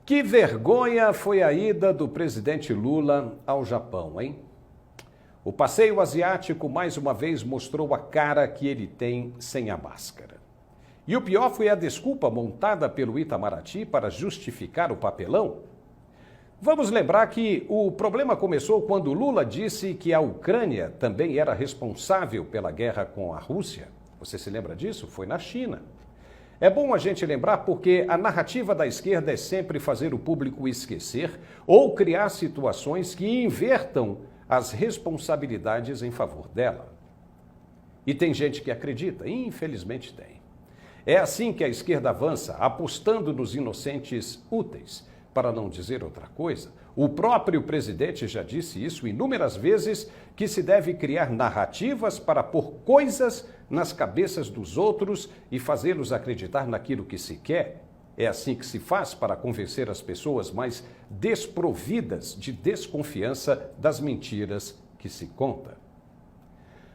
Que vergonha foi a ida do presidente Lula ao Japão, hein? O passeio asiático mais uma vez mostrou a cara que ele tem sem a máscara. E o pior foi a desculpa montada pelo Itamaraty para justificar o papelão. Vamos lembrar que o problema começou quando Lula disse que a Ucrânia também era responsável pela guerra com a Rússia. Você se lembra disso? Foi na China. É bom a gente lembrar porque a narrativa da esquerda é sempre fazer o público esquecer ou criar situações que invertam as responsabilidades em favor dela. E tem gente que acredita, infelizmente tem. É assim que a esquerda avança, apostando nos inocentes úteis. Para não dizer outra coisa, o próprio presidente já disse isso inúmeras vezes, que se deve criar narrativas para pôr coisas nas cabeças dos outros e fazê-los acreditar naquilo que se quer. É assim que se faz para convencer as pessoas mais desprovidas de desconfiança das mentiras que se conta.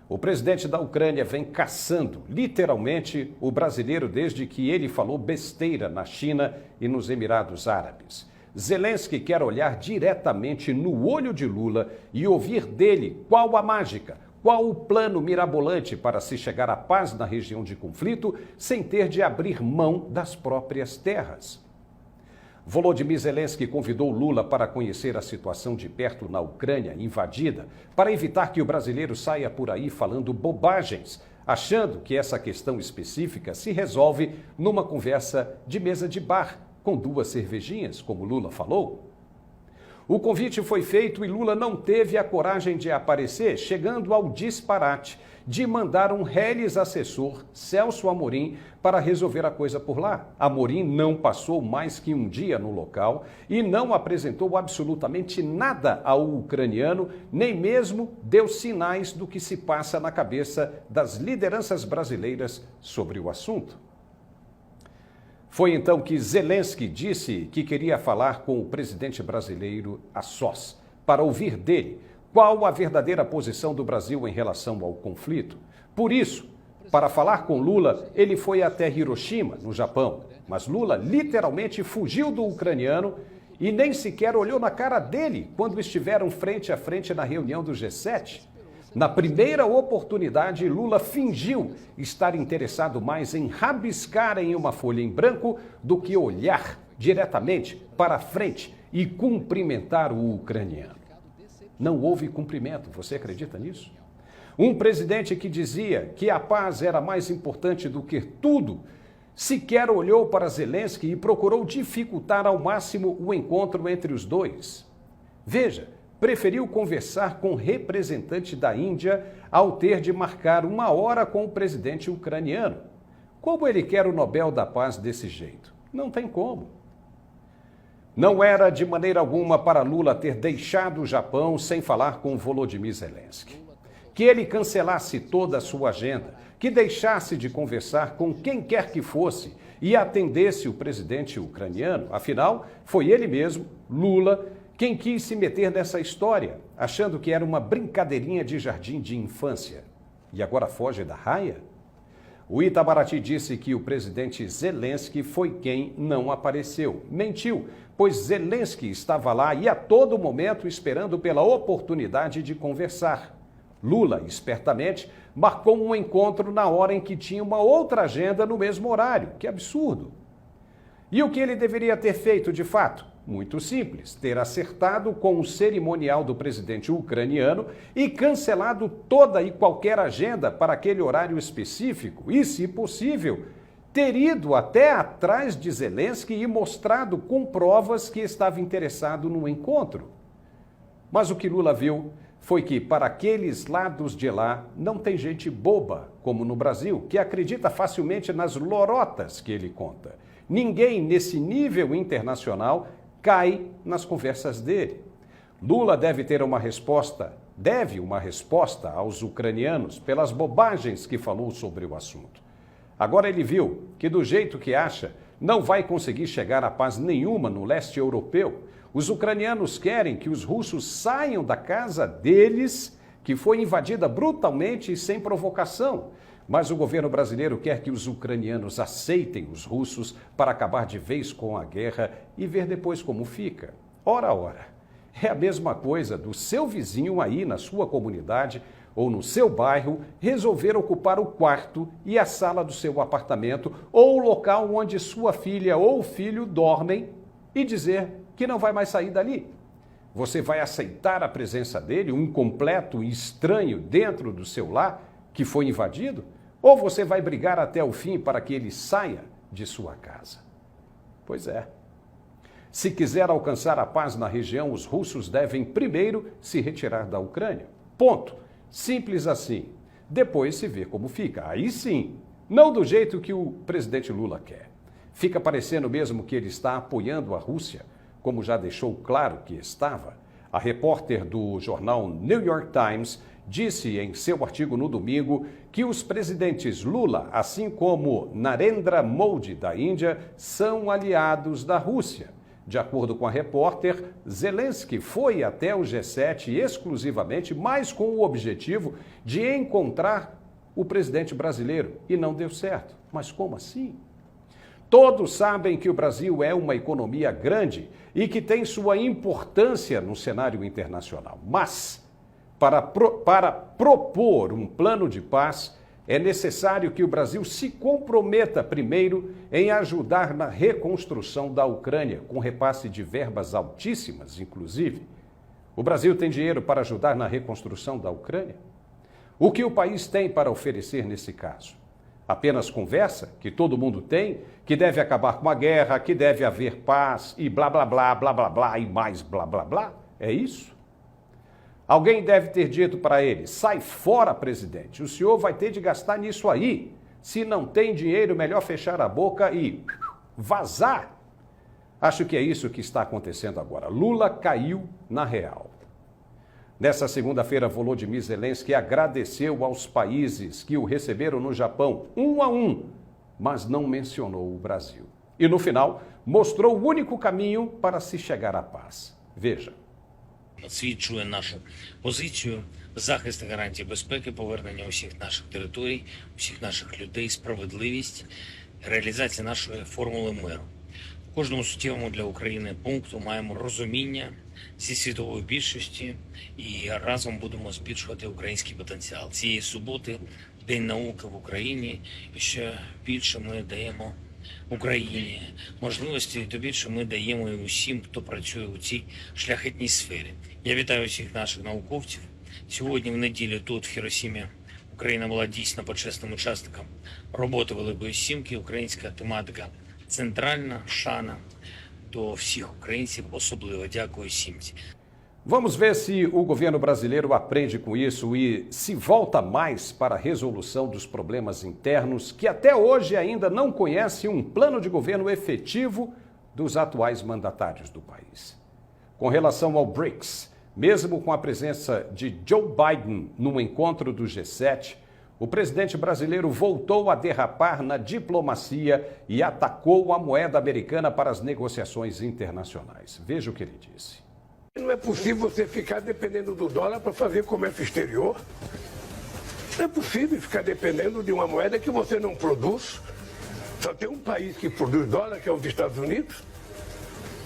O presidente da Ucrânia vem caçando, literalmente, o brasileiro desde que ele falou besteira na China e nos Emirados Árabes. Zelensky quer olhar diretamente no olho de Lula e ouvir dele qual a mágica, qual o plano mirabolante para se chegar à paz na região de conflito sem ter de abrir mão das próprias terras. Volodymyr Zelensky convidou Lula para conhecer a situação de perto na Ucrânia invadida, para evitar que o brasileiro saia por aí falando bobagens, achando que essa questão específica se resolve numa conversa de mesa de bar, com 2 cervejinhas, como Lula falou. O convite foi feito e Lula não teve a coragem de aparecer, chegando ao disparate de mandar um reles assessor, Celso Amorim, para resolver a coisa por lá. Amorim não passou mais que um dia no local e não apresentou absolutamente nada ao ucraniano, nem mesmo deu sinais do que se passa na cabeça das lideranças brasileiras sobre o assunto. Foi então que Zelensky disse que queria falar com o presidente brasileiro a sós, para ouvir dele qual a verdadeira posição do Brasil em relação ao conflito. Por isso, para falar com Lula, ele foi até Hiroshima, no Japão. Mas Lula literalmente fugiu do ucraniano e nem sequer olhou na cara dele quando estiveram frente a frente na reunião do G7. Na primeira oportunidade, Lula fingiu estar interessado mais em rabiscar em uma folha em branco do que olhar diretamente para frente e cumprimentar o ucraniano. Não houve cumprimento, você acredita nisso? Um presidente que dizia que a paz era mais importante do que tudo, sequer olhou para Zelensky e procurou dificultar ao máximo o encontro entre os dois. Veja, preferiu conversar com o representante da Índia ao ter de marcar 1 hora com o presidente ucraniano. Como ele quer o Nobel da Paz desse jeito? Não tem como. Não era de maneira alguma para Lula ter deixado o Japão sem falar com Volodymyr Zelensky. Que ele cancelasse toda a sua agenda, que deixasse de conversar com quem quer que fosse e atendesse o presidente ucraniano. Afinal, foi ele mesmo, Lula, quem quis se meter nessa história, achando que era uma brincadeirinha de jardim de infância. E agora foge da raia? O Itamaraty disse que o presidente Zelensky foi quem não apareceu. Mentiu, pois Zelensky estava lá e a todo momento esperando pela oportunidade de conversar. Lula, espertamente, marcou um encontro na hora em que tinha uma outra agenda no mesmo horário. Que absurdo! E o que ele deveria ter feito de fato? Muito simples, ter acertado com o cerimonial do presidente ucraniano e cancelado toda e qualquer agenda para aquele horário específico e, se possível, ter ido até atrás de Zelensky e mostrado com provas que estava interessado no encontro. Mas o que Lula viu foi que, para aqueles lados de lá, não tem gente boba, como no Brasil, que acredita facilmente nas lorotas que ele conta. Ninguém nesse nível internacional cai nas conversas dele. Lula deve uma resposta aos ucranianos pelas bobagens que falou sobre o assunto. Agora ele viu que, do jeito que acha, não vai conseguir chegar a paz nenhuma no leste europeu. Os ucranianos querem que os russos saiam da casa deles, que foi invadida brutalmente e sem provocação. Mas o governo brasileiro quer que os ucranianos aceitem os russos para acabar de vez com a guerra e ver depois como fica. Ora, ora, é a mesma coisa do seu vizinho aí na sua comunidade ou no seu bairro resolver ocupar o quarto e a sala do seu apartamento ou o local onde sua filha ou filho dormem e dizer que não vai mais sair dali. Você vai aceitar a presença dele, um completo estranho dentro do seu lar que foi invadido? Ou você vai brigar até o fim para que ele saia de sua casa? Pois é. Se quiser alcançar a paz na região, os russos devem primeiro se retirar da Ucrânia. Ponto. Simples assim. Depois se vê como fica. Aí sim, não do jeito que o presidente Lula quer. Fica parecendo mesmo que ele está apoiando a Rússia, como já deixou claro que estava. A repórter do jornal New York Times disse em seu artigo no domingo que os presidentes Lula, assim como Narendra Modi da Índia, são aliados da Rússia. De acordo com a repórter, Zelensky foi até o G7 exclusivamente, mas com o objetivo de encontrar o presidente brasileiro e não deu certo. Mas como assim? Todos sabem que o Brasil é uma economia grande e que tem sua importância no cenário internacional. Mas, para propor um plano de paz, é necessário que o Brasil se comprometa primeiro em ajudar na reconstrução da Ucrânia, com repasse de verbas altíssimas, inclusive. O Brasil tem dinheiro para ajudar na reconstrução da Ucrânia? O que o país tem para oferecer nesse caso? Apenas conversa, que todo mundo tem, que deve acabar com a guerra, que deve haver paz e blá, blá, blá, blá, blá, blá e mais blá, blá, blá? É isso? Alguém deve ter dito para ele: sai fora, presidente, o senhor vai ter de gastar nisso aí. Se não tem dinheiro, melhor fechar a boca e vazar. Acho que é isso que está acontecendo agora. Lula caiu na real. Nessa segunda-feira, Volodymyr Zelensky agradeceu aos países que o receberam no Japão, um a um, mas não mencionou o Brasil. E no final, mostrou o único caminho para se chegar à paz. Veja. Свідчує нашу позицію, захист гарантій безпеки, повернення усіх наших територій, усіх наших людей, справедливість, реалізація нашої формули миру. В кожному суттєвому для України пункту маємо розуміння зі світової більшості і разом будемо збільшувати український потенціал. Цієї суботи День науки в Україні, і ще більше ми даємо Україні можливості, то більше ми даємо і усім, хто працює у цій шляхетній сфері. Я вітаю всіх наших науковців. Сьогодні, в неділю, тут, в Хіросімі, Україна була дійсно почесним учасником роботи Великої Сімки. Українська тематика центральна, шана до всіх українців, особливо дякую Сімці. Vamos ver se o governo brasileiro aprende com isso e se volta mais para a resolução dos problemas internos, que até hoje ainda não conhece um plano de governo efetivo dos atuais mandatários do país. Com relação ao BRICS, mesmo com a presença de Joe Biden no encontro do G7, o presidente brasileiro voltou a derrapar na diplomacia e atacou a moeda americana para as negociações internacionais. Veja o que ele disse. Não é possível você ficar dependendo do dólar para fazer comércio exterior. Não é possível ficar dependendo de uma moeda que você não produz. Só tem um país que produz dólar, que é os Estados Unidos.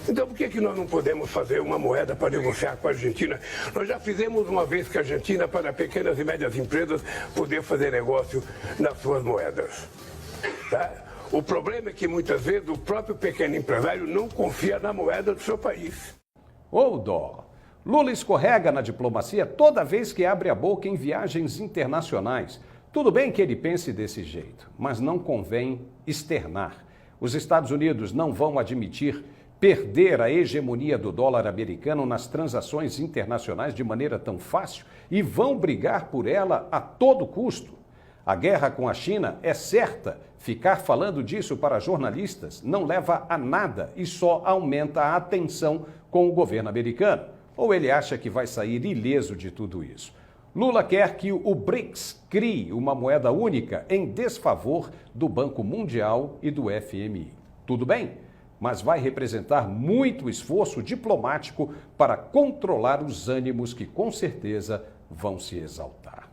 Então por que nós não podemos fazer uma moeda para negociar com a Argentina? Nós já fizemos uma vez com a Argentina para pequenas e médias empresas poder fazer negócio nas suas moedas. Tá? O problema é que muitas vezes o próprio pequeno empresário não confia na moeda do seu país. Ô dó! Lula escorrega na diplomacia toda vez que abre a boca em viagens internacionais. Tudo bem que ele pense desse jeito, mas não convém externar. Os Estados Unidos não vão admitir perder a hegemonia do dólar americano nas transações internacionais de maneira tão fácil e vão brigar por ela a todo custo. A guerra com a China é certa. Ficar falando disso para jornalistas não leva a nada e só aumenta a tensão com o governo americano. Ou ele acha que vai sair ileso de tudo isso? Lula quer que o BRICS crie uma moeda única em desfavor do Banco Mundial e do FMI. Tudo bem, mas vai representar muito esforço diplomático para controlar os ânimos que com certeza vão se exaltar.